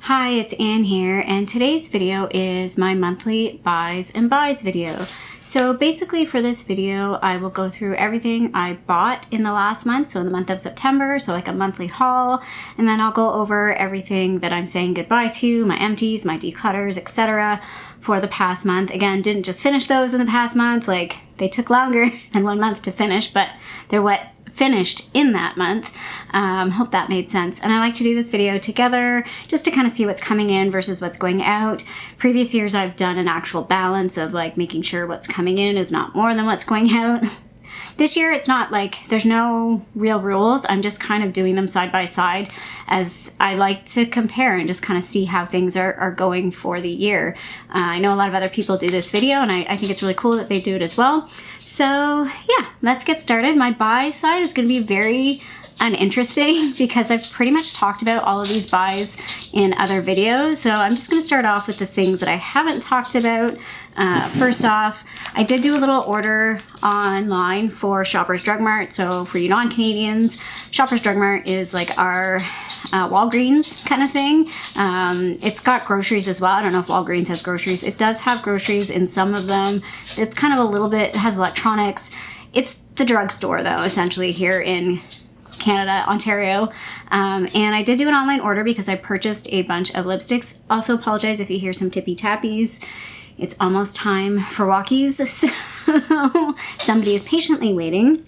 Hi, it's Anne here, and today's video is my monthly buys and buys video. So basically for this video, I will go through everything I bought in the last month, so in the month of September, so like a monthly haul, and then I'll go over everything that I'm saying goodbye to, my empties, my declutters, etc. for the past month. Again, didn't just finish those in the past month, like they took longer than 1 month to finish, but they're what finished in that month. Hope that made sense. And I like to do this video together just to kind of see what's coming in versus what's going out. Previous years I've done an actual balance of like making sure what's coming in is not more than what's going out. This year it's not like there's no real rules. I'm just kind of doing them side by side as I like to compare and just kind of see how things are going for the year. I know a lot of other people do this video, and I think it's really cool that they do it as well. So yeah, let's get started. My buy side is going to be very uninteresting because I've pretty much talked about all of these buys in other videos. So I'm just going to start off with the things that I haven't talked about. First off, I did do a little order online for Shoppers Drug Mart. So for you non-Canadians, Shoppers Drug Mart is like our Walgreens kind of thing. It's got groceries as well. I don't know if Walgreens has groceries. It does have groceries in some of them. It's kind of a little bit, it has electronics. It's the drugstore though, essentially here in Canada, Ontario. And I did do an online order because I purchased a bunch of lipsticks. Also apologize if you hear some tippy tappies. It's almost time for walkies, so somebody is patiently waiting.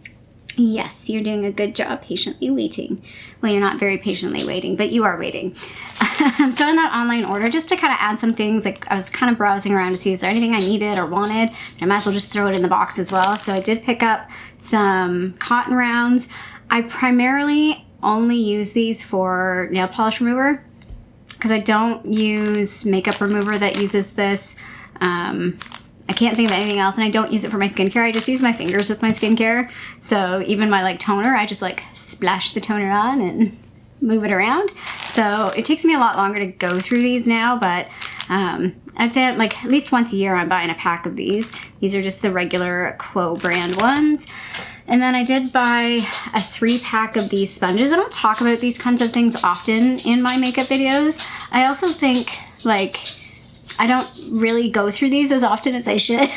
Yes, you're doing a good job patiently waiting. Well, you're not very patiently waiting, but you are waiting. So in that online order, just to kind of add some things, like I was kind of browsing around to see is there anything I needed or wanted, but I might as well just throw it in the box as well. So I did pick up some cotton rounds. I primarily only use these for nail polish remover because I don't use makeup remover that uses this. I can't think of anything else, and I don't use it for my skincare. I just use my fingers with my skincare. So even my like toner, I just like splash the toner on and move it around. So it takes me a lot longer to go through these now, but I'd say like at least once a year I'm buying a pack of these. These are just the regular Quo brand ones. And then I did buy a 3-pack of these sponges. I don't talk about these kinds of things often in my makeup videos. I also think like I don't really go through these as often as I should.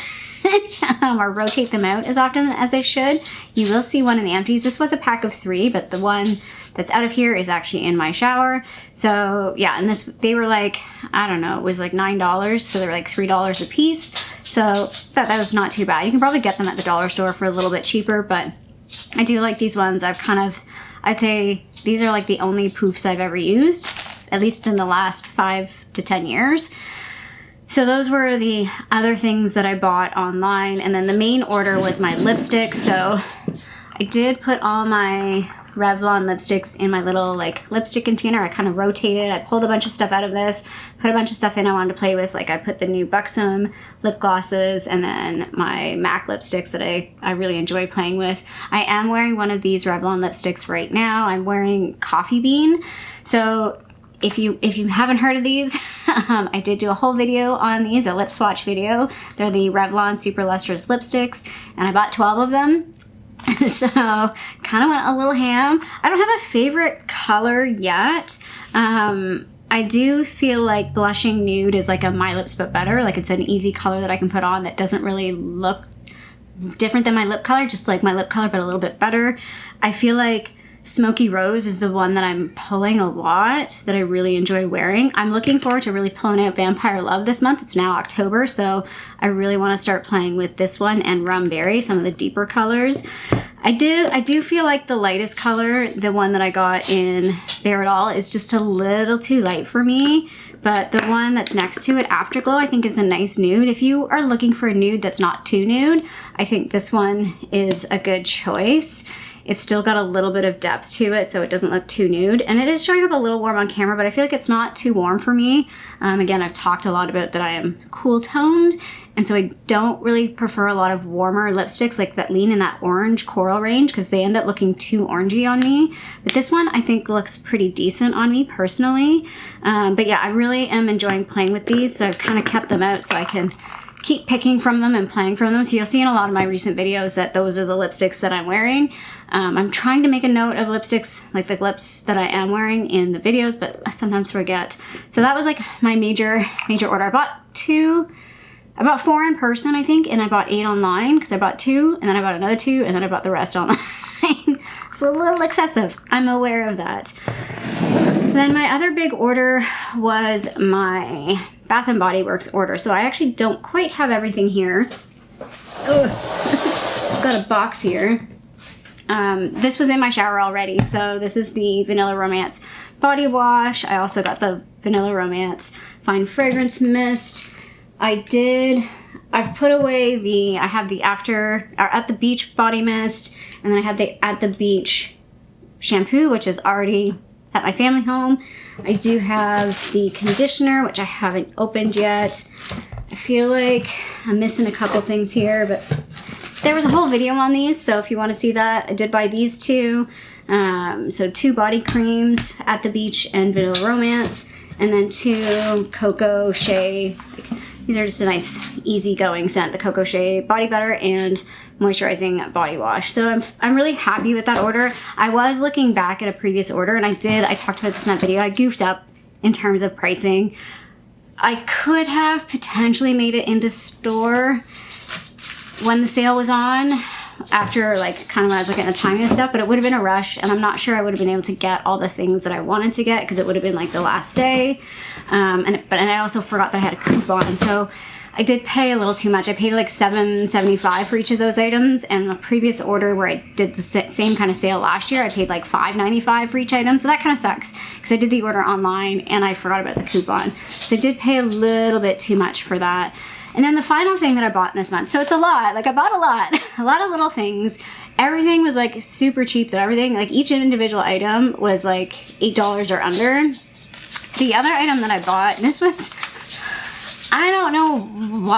Or rotate them out as often as I should. You will see one in the empties. This was a pack of 3, but the one that's out of here is actually in my shower. So yeah, and this, they were like, I don't know, it was like $9, so they were like $3 a piece. So that was not too bad. You can probably get them at the dollar store for a little bit cheaper, but I do like these ones. I'd say these are like the only Poofs I've ever used, at least in the last 5 to 10 years. So those were the other things that I bought online. And then the main order was my lipstick. So I did put all my Revlon lipsticks in my little like lipstick container. I kind of rotated. I pulled a bunch of stuff out of this, put a bunch of stuff in I wanted to play with. Like I put the new Buxom lip glosses and then my MAC lipsticks that I really enjoy playing with. I am wearing one of these Revlon lipsticks right now. I'm wearing Coffee Bean. So if you haven't heard of these, I did do a whole video on these, a lip swatch video. They're the Revlon Super Lustrous lipsticks, and I bought 12 of them. So kind of went a little ham. I don't have a favorite color yet. I do feel like blushing nude is like a My Lips But Better. Like it's an easy color that I can put on that doesn't really look different than my lip color, just like my lip color, but a little bit better. I feel like Smoky Rose is the one that I'm pulling a lot, that I really enjoy wearing. I'm looking forward to really pulling out Vampire Love this month. It's now October, so I really want to start playing with this one and Rum Berry, some of the deeper colors. I do feel like the lightest color, the one that I got in Bare It All, is just a little too light for me. But the one that's next to it, Afterglow, I think is a nice nude. If you are looking for a nude that's not too nude, I think this one is a good choice. It's still got a little bit of depth to it, so it doesn't look too nude. And it is showing up a little warm on camera, but I feel like it's not too warm for me. Again, I've talked a lot about that I am cool toned, and so I don't really prefer a lot of warmer lipsticks like that lean in that orange coral range because they end up looking too orangey on me. But this one I think looks pretty decent on me personally. But yeah, I really am enjoying playing with these, so I've kind of kept them out so I can keep picking from them and playing from them. So you'll see in a lot of my recent videos that those are the lipsticks that I'm wearing. I'm trying to make a note of lipsticks, like the lips that I am wearing in the videos, but I sometimes forget. So that was like my major order. I bought 4 in person, I think, and I bought 8 online because I bought 2, and then I bought another 2, and then I bought the rest online. It's a little excessive. I'm aware of that. Then my other big order was my Bath & Body Works order. So I actually don't quite have everything here. I've got a box here. This was in my shower already. So this is the Vanilla Romance body wash. I also got the Vanilla Romance Fine Fragrance Mist. I've put away I have the At the Beach body mist, and then I had the At the Beach shampoo, which is already at my family home. I do have the conditioner, which I haven't opened yet. I feel like I'm missing a couple things here, but there was a whole video on these, so if you want to see that, I did buy these 2. So 2 body creams, At the Beach and Vanilla Romance, and then 2 Cocoa Shea. These are just a nice, easygoing scent. The Cocoa Shea body butter and moisturizing body wash. So I'm really happy with that order. I was looking back at a previous order, and I talked about this in that video. I goofed up in terms of pricing. I could have potentially made it into store when the sale was on, after like kind of when I was looking at the timing and stuff, but it would have been a rush, and I'm not sure I would have been able to get all the things that I wanted to get because it would have been like the last day. And I also forgot that I had a coupon, so I did pay a little too much. I paid like $7.75 for each of those items, and a previous order where I did the same kind of sale last year, I paid like $5.95 for each item, so that kind of sucks because I did the order online and I forgot about the coupon. So I did pay a little bit too much for that. And then the final thing that I bought this month, so it's a lot, like I bought a lot of little things. Everything was like super cheap though. Everything, like each individual item was like $8 or under. The other item that I bought, this was, I don't know what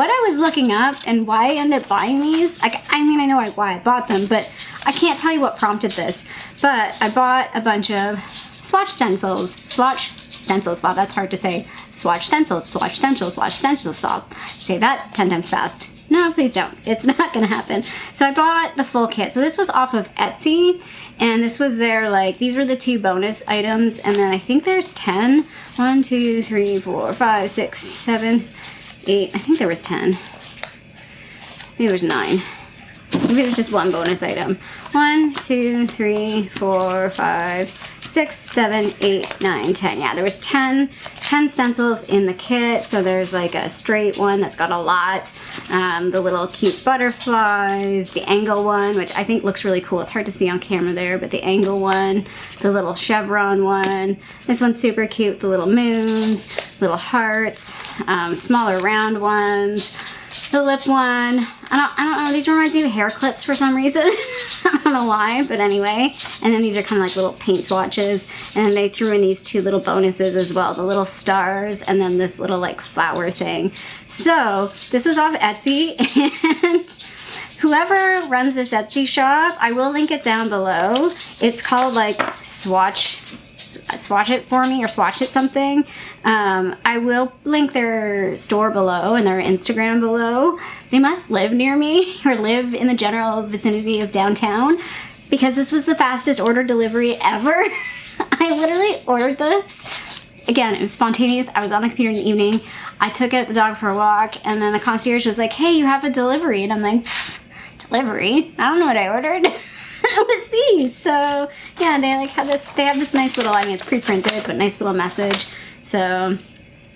I was looking up and why I ended up buying these. Like, I mean, I know why I bought them, but I can't tell you what prompted this. But I bought a bunch of Swatch stencils. Wow, that's hard to say. Swatch stencils, Swatch stencils, Swatch stencils. Stop. Say that 10 times fast. No, please don't. It's not gonna happen. So I bought the full kit. So this was off of Etsy, and this was their, like, these were the 2 bonus items, and then I think there's 10. 1, 2, 3, 4, 5, 6, 7, 8. I think there was 10. Maybe there was 9. Maybe there's just 1 bonus item. 1, 2, 3, 4, 5, 6, 7, 8, 9, 10. Yeah, there was 10 stencils in the kit. So there's like a straight one that's got a lot. The little cute butterflies, the angle one, which I think looks really cool. It's hard to see on camera there, but the angle one, the little chevron one. This one's super cute. The little moons, little hearts, smaller round ones. The lip one, I don't know, these remind me of hair clips for some reason. I don't know why, but anyway. And then these are kind of like little paint swatches. And they threw in these 2 little bonuses as well. The little stars and then this little like flower thing. So this was off Etsy, and whoever runs this Etsy shop, I will link it down below. It's called like Swatch It for me, or Swatch It something. I will link their store below and their Instagram below. They must live near me or live in the general vicinity of downtown, because this was the fastest order delivery ever. I literally ordered this. Again, it was spontaneous. I was on the computer in the evening. I took out the dog for a walk, and then the concierge was like, "Hey, you have a delivery." And I'm like, "Delivery? I don't know what I ordered." It was these. So yeah, they like have this. They have this nice little, I mean, it's pre-printed, but nice little message. So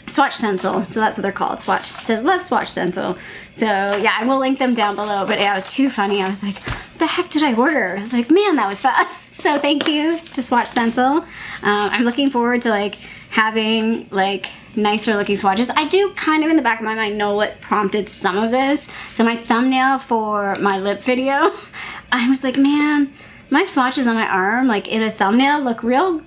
Swatch stencil. So that's what they're called. Swatch. It says love Swatch stencil. So yeah, I will link them down below. But yeah, it was too funny. I was like, what the heck did I order? I was like, man, that was fast. So thank you to Swatch stencil. I'm looking forward to like having like nicer looking swatches. I do kind of in the back of my mind know what prompted some of this. So my thumbnail for my lip video, I was like, man, my swatches on my arm, like in a thumbnail, look real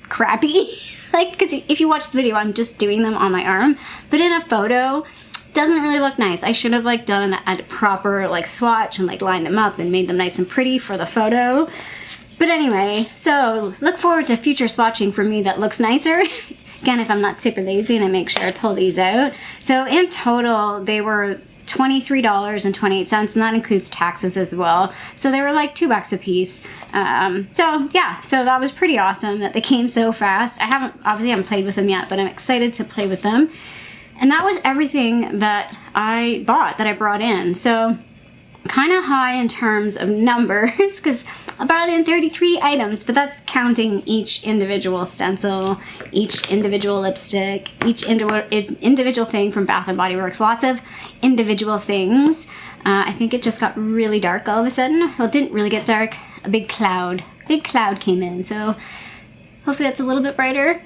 crappy. Like, because if you watch the video, I'm just doing them on my arm, but in a photo, doesn't really look nice. I should have like done a proper like swatch and like lined them up and made them nice and pretty for the photo. But anyway, so look forward to future swatching for me that looks nicer. again, if I'm not super lazy and I make sure I pull these out. So in total, they were $23.28, and that includes taxes as well. So they were like $2 a piece. So yeah, so that was pretty awesome that they came so fast. Obviously haven't played with them yet, but I'm excited to play with them. And that was everything that I bought, that I brought in. So kind of high in terms of numbers, because I brought in 33 items, but that's counting each individual stencil, each individual lipstick, each individual thing from Bath & Body Works. Lots of individual things. I think it just got really dark all of a sudden. Well, it didn't really get dark. A big cloud came in, so hopefully that's a little bit brighter.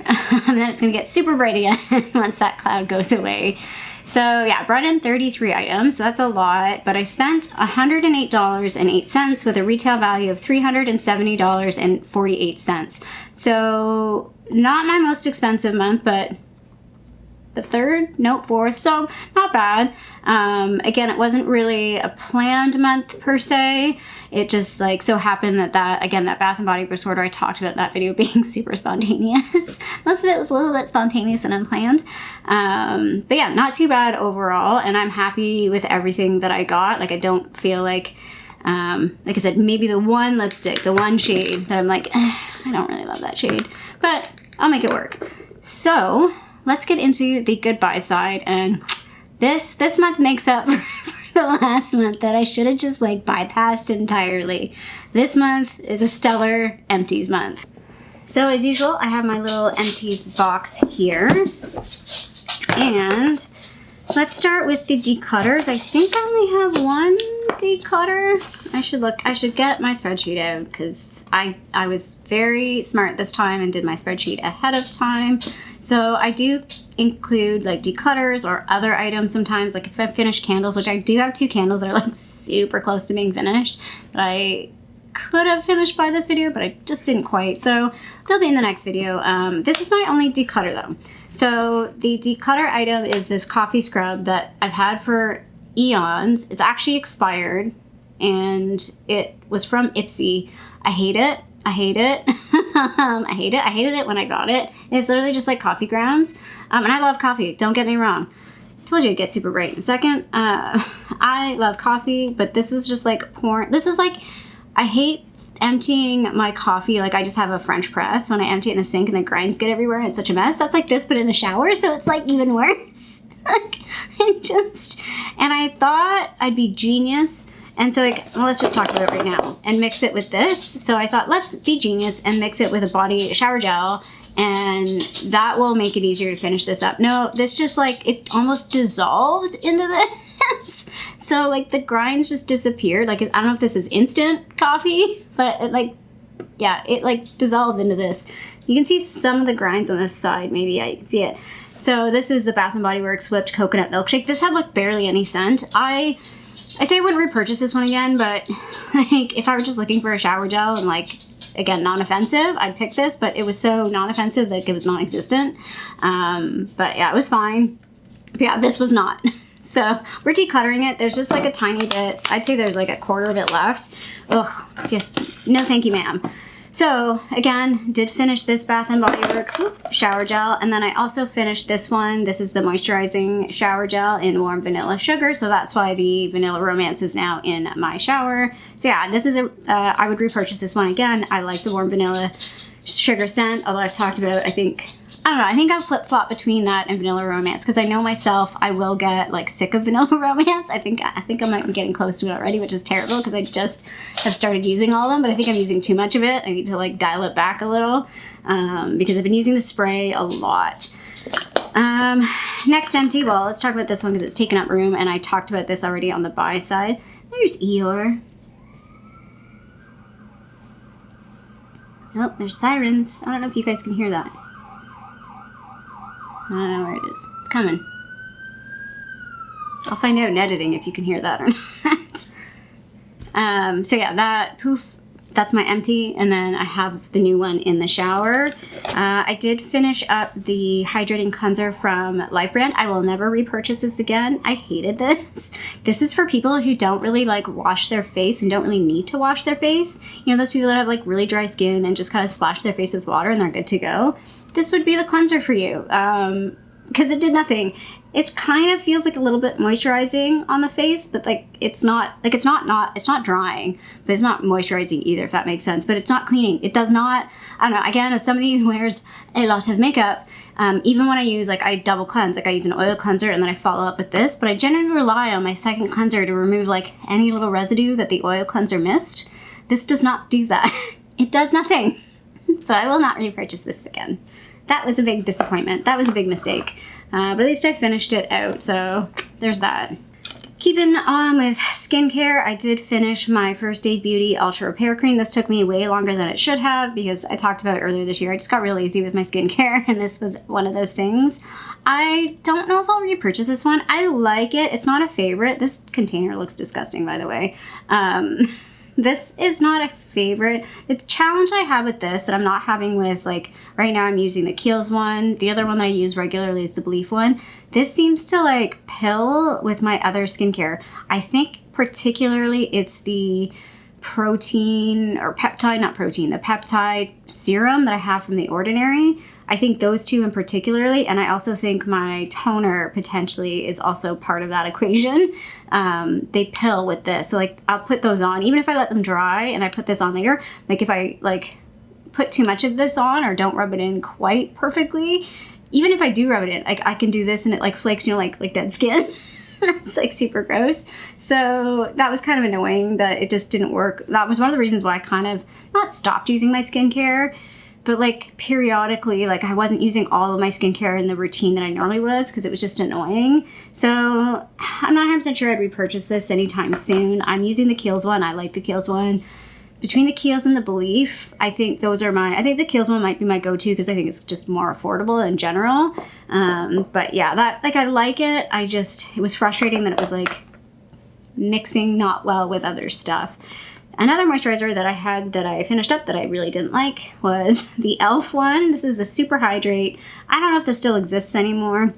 And then it's going to get super bright again once that cloud goes away. So yeah, I brought in 33 items, so that's a lot, but I spent $108.08 with a retail value of $370.48. So not my most expensive month, but the fourth, so not bad. Again, it wasn't really a planned month per se. It just like so happened that that Bath & Body Works order I talked about, that video being super spontaneous. Most of it was a little bit spontaneous and unplanned. But yeah, not too bad overall, and I'm happy with everything that I got. Like I don't feel like I said, maybe the one lipstick, the one shade that I'm like, I don't really love that shade, but I'll make it work. So let's get into the goodbye side, and this month makes up for the last month that I should have just like bypassed entirely. This month is a stellar empties month. So as usual, I have my little empties box here, and let's start with the declutters. I think I only have one declutter. I should get my spreadsheet out, because I was very smart this time and did my spreadsheet ahead of time. So I do include like declutters or other items sometimes, like if I finish candles, which I do have 2 candles that are like super close to being finished, that I could have finished by this video, but I just didn't quite. So they'll be in the next video. This is my only declutter though. So the declutter item is this coffee scrub that I've had for eons. It's actually expired, and it was from Ipsy. I hate it. I hate it. I hated it when I got it. It's literally just like coffee grounds. And I love coffee. Don't get me wrong. I told you it'd get super bright in a second. I love coffee, but this was just like pouring. This is like, I hate emptying my coffee. Like I just have a French press when I empty it in the sink and the grinds get everywhere and it's such a mess. That's like this, but in the shower. So it's like even worse. And I thought I'd be genius. And so let's just talk about it right now and mix it with this. So I thought, let's be genius and mix it with a body shower gel, and that will make it easier to finish this up. No, this just like, it almost dissolved into this. So like the grinds just disappeared. Like, I don't know if this is instant coffee, but it like, yeah, it like dissolved into this. You can see some of the grinds on this side. Maybe, yeah, you can see it. So this is the Bath & Body Works Whipped Coconut Milkshake. This had like barely any scent. I say I wouldn't repurchase this one again, but like if I were just looking for a shower gel and like, again, non-offensive, I'd pick this, but it was so non-offensive that it was non-existent. But yeah, it was fine. But yeah, this was not. So we're decluttering it. There's just like a tiny bit. I'd say there's like a quarter of it left. Ugh, just no thank you, ma'am. So again, did finish this Bath & Body Works shower gel, and then I also finished this one. This is the moisturizing shower gel in warm vanilla sugar, so that's why the Vanilla Romance is now in my shower. So yeah, this is I would repurchase this one again. I like the warm vanilla sugar scent, although I've talked about, I think I'll flip-flop between that and Vanilla Romance, because I know myself, I will get like sick of Vanilla Romance. I think I might be getting close to it already, which is terrible because I just have started using all of them, but I think I'm using too much of it. I need to like dial it back a little, because I've been using the spray a lot. Next empty, well, let's talk about this one because it's taken up room, and I talked about this already on the buy side. There's Eeyore. Oh, there's sirens. I don't know if you guys can hear that. I don't know where it is. It's coming. I'll find out in editing if you can hear that or not. So yeah, that Poof, that's my empty, and then I have the new one in the shower. I did finish up the hydrating cleanser from Life Brand. I will never repurchase this again. I hated this. This is for people who don't really like wash their face and don't really need to wash their face. You know, those people that have like really dry skin and just kind of splash their face with water and they're good to go. this would be the cleanser for you. Because it did nothing. It kind of feels like a little bit moisturizing on the face, but like it's not drying, but it's not moisturizing either, if that makes sense. But it's not cleaning. It does not, I don't know, again, as somebody who wears a lot of makeup, even when I use, like, I double cleanse, like I use an oil cleanser and then I follow up with this, but I generally rely on my second cleanser to remove like any little residue that the oil cleanser missed. This does not do that. It does nothing. So I will not repurchase this again. That was a big disappointment. That was a big mistake. But at least I finished it out, so there's that. Keeping on with skincare, I did finish my First Aid Beauty Ultra Repair Cream. This took me way longer than it should have because I talked about it earlier this year. I just got real lazy with my skincare, and this was one of those things. I don't know if I'll repurchase this one. I like it. It's not a favorite. This container looks disgusting, by the way. This is not a favorite. The challenge I have with this that I'm not having with, like, right now I'm using the Kiehl's one. The other one that I use regularly is the Belief one. This seems to, like, pill with my other skincare. I think particularly it's the protein, or peptide, not protein, the peptide serum that I have from The Ordinary. I think those two in particularly, and I also think my toner potentially is also part of that equation. They pill with this, so like I'll put those on, even if I let them dry and I put this on later. Like if I like put too much of this on or don't rub it in quite perfectly, even if I do rub it in, like I can do this and it like flakes, you know, like dead skin. It's like super gross. So that was kind of annoying that it just didn't work. That was one of the reasons why I kind of not stopped using my skincare, but like periodically, like I wasn't using all of my skincare in the routine that I normally was because it was just annoying. So I'm not 100% sure I'd repurchase this anytime soon. I'm using the Kiehl's one. I like the Kiehl's one. Between the Kiehl's and the Belief, I think those are I think the Kiehl's one might be my go-to because I think it's just more affordable in general. But yeah, that, like, I like it. It was frustrating that it was like mixing not well with other stuff. Another moisturizer that I had that I finished up that I really didn't like was the e.l.f. one. This is the Super Hydrate. I don't know if this still exists anymore.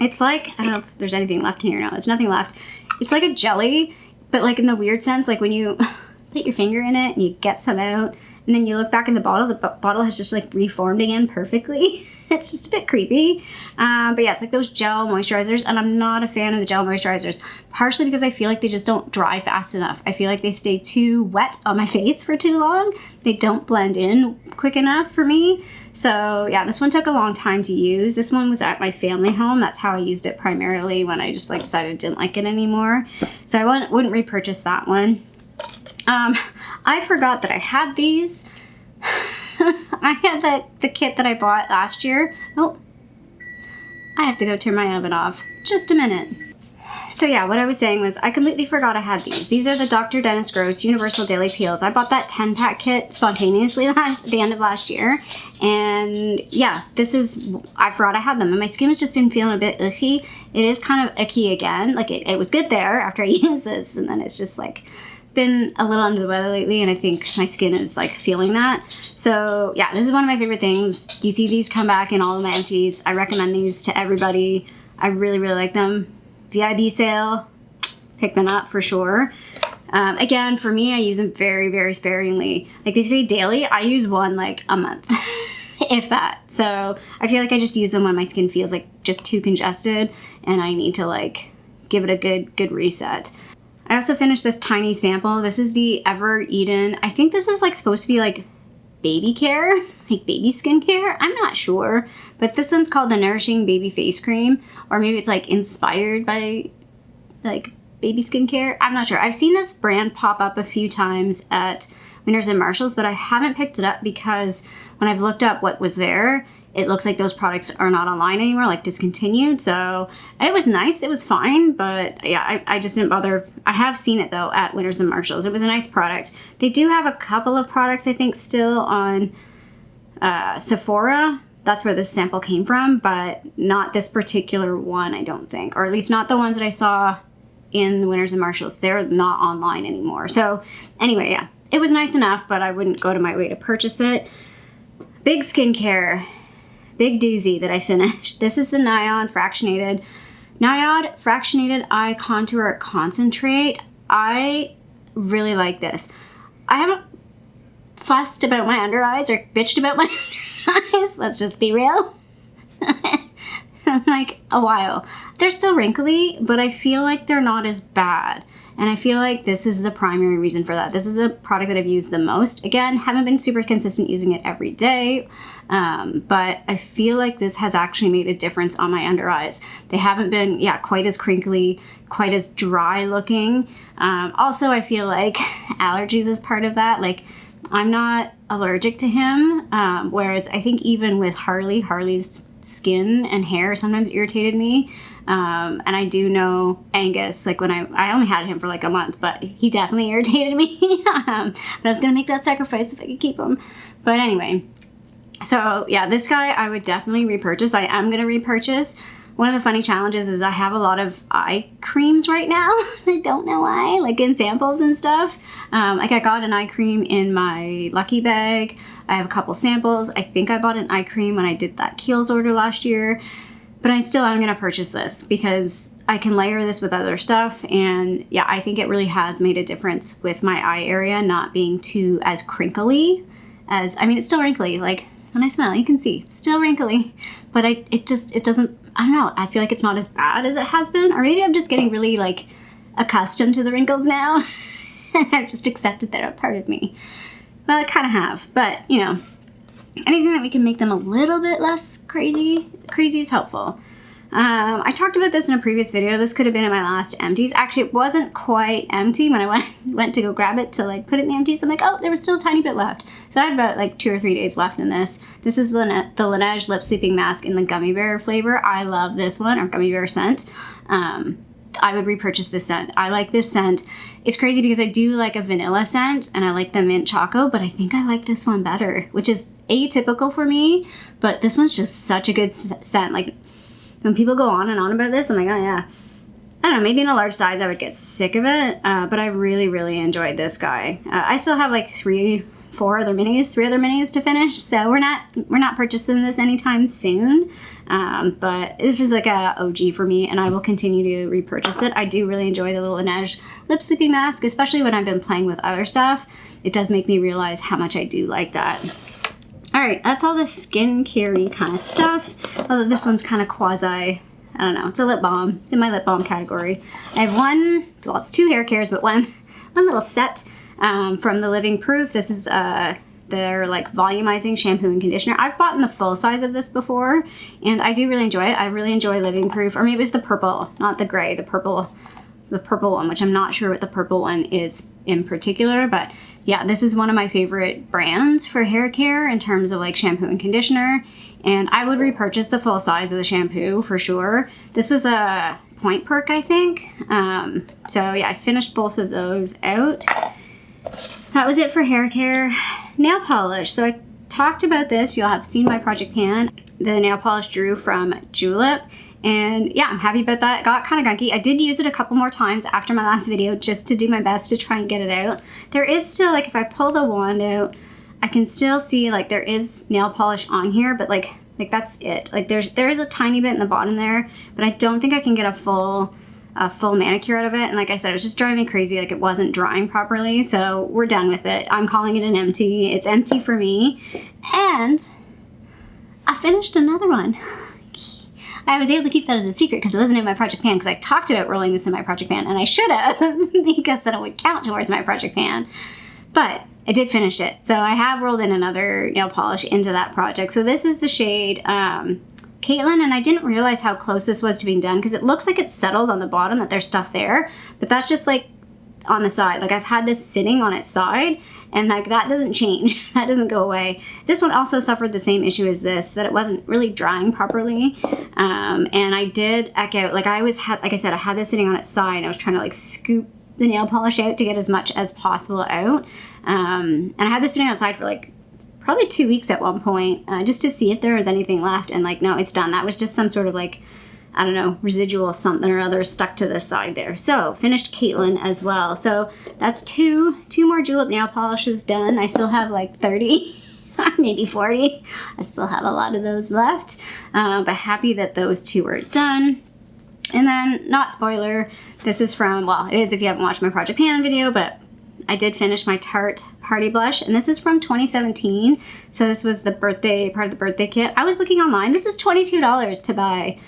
It's like, I don't know if there's anything left in here now. There's nothing left. It's like a jelly, but like in the weird sense, like when you put your finger in it and you get some out and then you look back in the bottle has just like reformed again perfectly. It's just a bit creepy. But yeah, it's like those gel moisturizers, and I'm not a fan of the gel moisturizers, partially because I feel like they just don't dry fast enough. I feel like they stay too wet on my face for too long. They don't blend in quick enough for me. So yeah, this one took a long time to use. This one was at my family home. That's how I used it primarily when I just like decided I didn't like it anymore. So I wouldn't repurchase that one. I forgot that I had these. I had the kit that I bought last year. Oh, I have to go turn my oven off. Just a minute. So yeah, what I was saying was I completely forgot I had these. These are the Dr. Dennis Gross Universal Daily Peels. I bought that 10-pack kit spontaneously at the end of last year. And yeah, I forgot I had them. And my skin has just been feeling a bit icky. It is kind of icky again. Like it was good there after I used this. And then it's just like been a little under the weather lately, and I think my skin is like feeling that. So yeah, this is one of my favorite things. You see these come back in all of my empties. I recommend these to everybody. I really, really like them. VIB sale, pick them up for sure. Again, for me, I use them very, very sparingly. Like they say daily, I use one like a month, if that. So I feel like I just use them when my skin feels like just too congested and I need to like give it a good reset. I also finished this tiny sample. This is the Ever Eden. I think this is like supposed to be like baby care, like baby skincare. I'm not sure, but this one's called the Nourishing Baby Face Cream, or maybe it's like inspired by like baby skincare. I'm not sure. I've seen this brand pop up a few times at Winners and Marshalls, but I haven't picked it up because when I've looked up what was there, it looks like those products are not online anymore, like discontinued. So it was nice. It was fine. But yeah, I just didn't bother. I have seen it though at Winners and Marshalls. It was a nice product. They do have a couple of products, I think, still on Sephora. That's where this sample came from, but not this particular one, I don't think. Or at least not the ones that I saw in the Winners and Marshalls. They're not online anymore. So anyway, yeah, it was nice enough, but I wouldn't go to my way to purchase it. Big skincare. Big doozy that I finished. This is the Nion Fractionated Eye Contour Concentrate. I really like this. I haven't fussed about my under eyes or bitched about my eyes. Let's just be real. Like a while. They're still wrinkly, but I feel like they're not as bad. And I feel like this is the primary reason for that. This is the product that I've used the most. Again, haven't been super consistent using it every day, but I feel like this has actually made a difference on my under eyes. They haven't been, quite as crinkly, quite as dry looking. Also, I feel like allergies is part of that. Like, I'm not allergic to him, whereas I think even with Harley's skin and hair sometimes irritated me. And I do know Angus, like when I only had him for like a month, but he definitely irritated me. But I was going to make that sacrifice if I could keep him. But anyway, so yeah, this guy I would definitely repurchase. I am going to repurchase. One of the funny challenges is I have a lot of eye creams right now. I don't know why, like in samples and stuff. Like I got an eye cream in my Lucky bag. I have a couple samples. I think I bought an eye cream when I did that Kiehl's order last year. But I'm going to purchase this because I can layer this with other stuff. And yeah, I think it really has made a difference with my eye area not being too as crinkly as, I mean, it's still wrinkly. Like when I smell, you can see it's still wrinkly, but it doesn't, I don't know. I feel like it's not as bad as it has been, or maybe I'm just getting really like accustomed to the wrinkles now. I've just accepted they're a part of me. Well, I kind of have, but you know, anything that we can make them a little bit less crazy is helpful. I talked about this in a previous video. This could have been in my last empties. Actually, it wasn't quite empty when I went to go grab it to like put it in the empties. I'm like, oh, there was still a tiny bit left. So I had about like 2 or 3 days left in this. This is the Laneige Lip Sleeping Mask in the gummy bear flavor. I love this one, or gummy bear scent. I would repurchase this scent. I like this scent. It's crazy because I do like a vanilla scent and I like the mint choco, but I think I like this one better, which is atypical for me, but this one's just such a good scent. Like when people go on and on about this, I'm like, oh yeah. I don't know, maybe in a large size I would get sick of it, but I really, really enjoyed this guy. I still have like 3 other minis to finish, so we're not purchasing this anytime soon. But this is like a OG for me, and I will continue to repurchase it. I do really enjoy the little Laneige Lip Sleeping Mask, especially when I've been playing with other stuff. It does make me realize how much I do like that. All right, that's all the skincare-y kind of stuff. Although this one's kind of quasi, I don't know, it's a lip balm. It's in my lip balm category. I have it's 2 hair cares, but one little set from the Living Proof. This is their like volumizing shampoo and conditioner. I've bought in the full size of this before, and I do really enjoy it. I really enjoy Living Proof, or maybe it's the purple, not the gray, the purple one, which I'm not sure what the purple one is in particular, but yeah, this is one of my favorite brands for hair care in terms of like shampoo and conditioner, and I would repurchase the full size of the shampoo for sure. This was a Point Perk, I think. So yeah, I finished both of those out. That was it for hair care. Nail polish. So I talked about this. You'll have seen my project pan, the nail polish Drew from Julep. And yeah, I'm happy about that. It got kind of gunky. I did use it a couple more times after my last video just to do my best to try and get it out. There is still, like if I pull the wand out, I can still see like there is nail polish on here, but like that's it. Like there is a tiny bit in the bottom there, but I don't think I can get a full manicure out of it. And like I said, it was just driving me crazy. Like it wasn't drying properly. So we're done with it. I'm calling it an empty. It's empty for me. And I finished another one. I was able to keep that as a secret because it wasn't in my project pan, because I talked about rolling this in my project pan, and I should have because then it would count towards my project pan. But I did finish it. So I have rolled in another nail polish into that project. So this is the shade Caitlin, and I didn't realize how close this was to being done because it looks like it's settled on the bottom, that there's stuff there, but that's just like on the side. Like I've had this sitting on its side, and like that doesn't change. That doesn't go away. This one also suffered the same issue as this, that it wasn't really drying properly. And I did echo, like I said, I had this sitting on its side, and I was trying to like scoop the nail polish out to get as much as possible out. And I had this sitting outside for like probably 2 weeks at one point, just to see if there was anything left. And like, no, it's done. That was just some sort of like, I don't know, residual something or other stuck to the side there. So finished Caitlin as well. So that's two more Julep nail polishes done. I still have like 30, maybe 40. I still have a lot of those left, but happy that those 2 are done. And then, not spoiler, this is from, well, it is if you haven't watched my Project Pan video, but I did finish my Tarte Party Blush, and this is from 2017. So this was the birthday, part of the birthday kit. I was looking online. This is $22 to buy.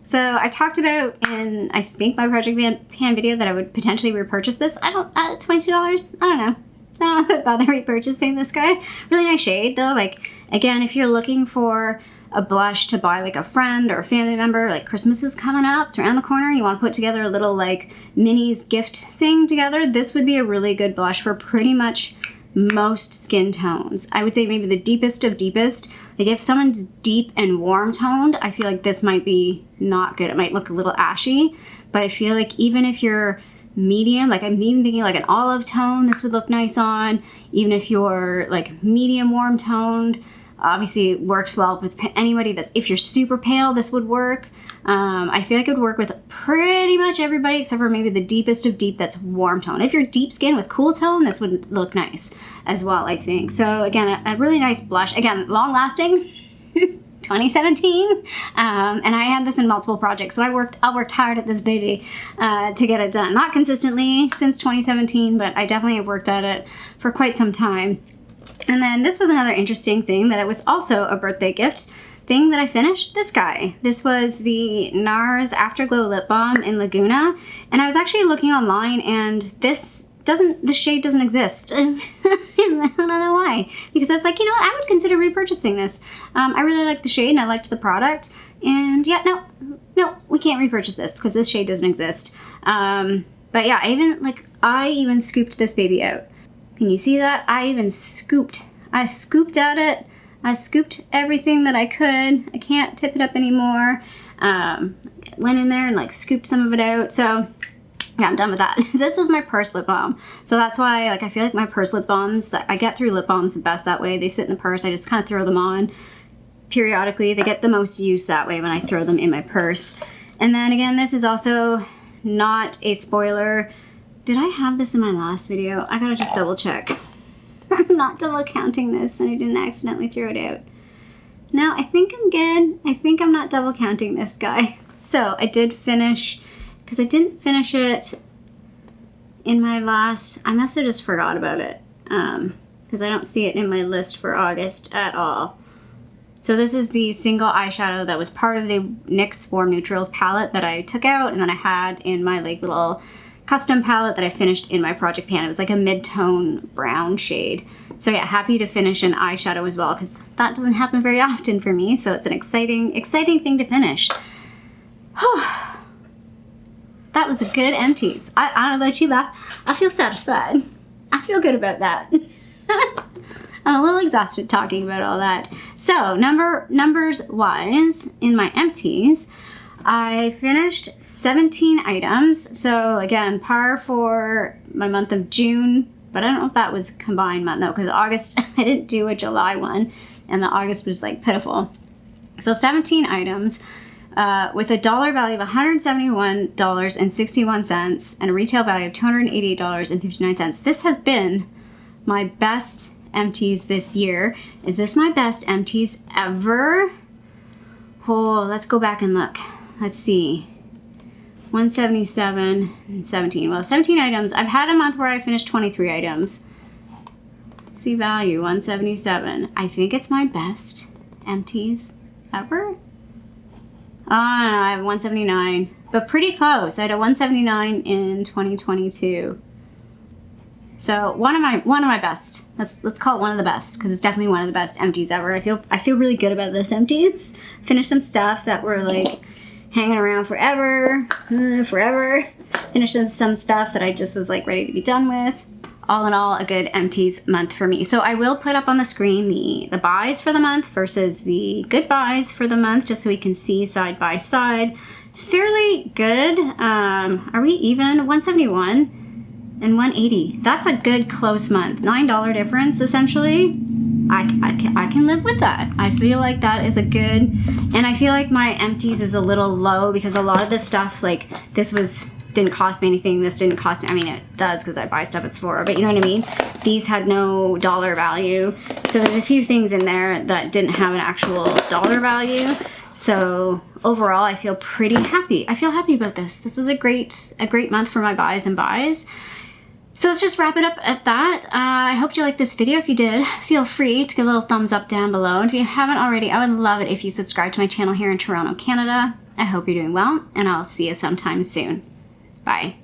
So I talked about in, I think, my Project Pan video that I would potentially repurchase this. $22, I don't know. I don't know if I'd bother repurchasing this guy. Really nice shade though. Like, again, if you're looking for a blush to buy like a friend or a family member, like Christmas is coming up, it's around the corner, and you want to put together a little like minis gift thing together, this would be a really good blush for pretty much most skin tones. I would say maybe the deepest of deepest. Like if someone's deep and warm toned, I feel like this might be not good. It might look a little ashy, but I feel like even if you're medium, like I'm even thinking like an olive tone, this would look nice on. Even if you're like medium warm toned, obviously it works well with anybody that's, if you're super pale, this would work. I feel like it would work with pretty much everybody except for maybe the deepest of deep that's warm tone. If you're deep skin with cool tone, this would look nice as well, I think. So again, a really nice blush. Again, long lasting. 2017, and I had this in multiple projects, so I worked hard at this baby to get it done. Not consistently since 2017, but I definitely have worked at it for quite some time. And then this was another interesting thing, that it was also a birthday gift thing that I finished. This guy. This was the Nars Afterglow Lip Balm in Laguna, and I was actually looking online, and this shade doesn't exist. I don't know why. Because I was like, you know what, I would consider repurchasing this. I really liked the shade and I liked the product. And yeah, no, we can't repurchase this because this shade doesn't exist. But yeah, I even scooped this baby out. Can you see that? I scooped at it. I scooped everything that I could. I can't tip it up anymore. Went in there and like scooped some of it out. So yeah, I'm done with that. This was my purse lip balm. So that's why, like, I feel like my purse lip balms, that I get through lip balms the best that way. They sit in the purse. I just kind of throw them on periodically. They get the most use that way when I throw them in my purse. And then again, this is also not a spoiler. Did I have this in my last video? I gotta just double check. I'm not double counting this and I didn't accidentally throw it out. No, I think I'm good. I think I'm not double counting this guy. So I did finish, because I didn't finish it in my last, I must have just forgot about it, because I don't see it in my list for August at all. So this is the single eyeshadow that was part of the NYX Warm Neutrals palette that I took out, and then I had in my like little custom palette that I finished in my Project Pan. It was like a mid-tone brown shade. So yeah, happy to finish an eyeshadow as well, because that doesn't happen very often for me, so it's an exciting thing to finish. That was a good empties. I don't know about you, but I feel satisfied. I feel good about that. I'm a little exhausted talking about all that. So numbers wise, in my empties, I finished 17 items. So again, par for my month of June, but I don't know if that was combined month though, because August, I didn't do a July one, and the August was like pitiful. So 17 items. With a dollar value of $171.61 and a retail value of $288.59. This has been my best empties this year. Is this my best empties ever? Oh, let's go back and look. Let's see. 177 and 17. Well, 17 items. I've had a month where I finished 23 items. Let's see, value 177. I think it's my best empties ever. I have 179, but pretty close. I had a 179 in 2022. So one of my best. Let's call it one of the best, because it's definitely one of the best empties ever. I feel really good about this empties. Finished some stuff that were like hanging around forever. Finished some stuff that I just was like ready to be done with. All in all, a good empties month for me. So I will put up on the screen the buys for the month versus the good buys for the month, just so we can see side by side. Fairly good. Are we even? 171 and 180. That's a good close month. $9 difference essentially. I can live with that. I feel like that is a good, and I feel like my empties is a little low because a lot of this stuff, like this didn't cost me anything. This didn't cost me, I mean, it does because I buy stuff at Sephora, but you know what I mean? These had no dollar value. So there's a few things in there that didn't have an actual dollar value. So overall, I feel pretty happy. I feel happy about this. This was a great month for my buys and buys. So let's just wrap it up at that. I hope you liked this video. If you did, feel free to give a little thumbs up down below. And if you haven't already, I would love it if you subscribe to my channel here in Toronto, Canada. I hope you're doing well, and I'll see you sometime soon. Bye.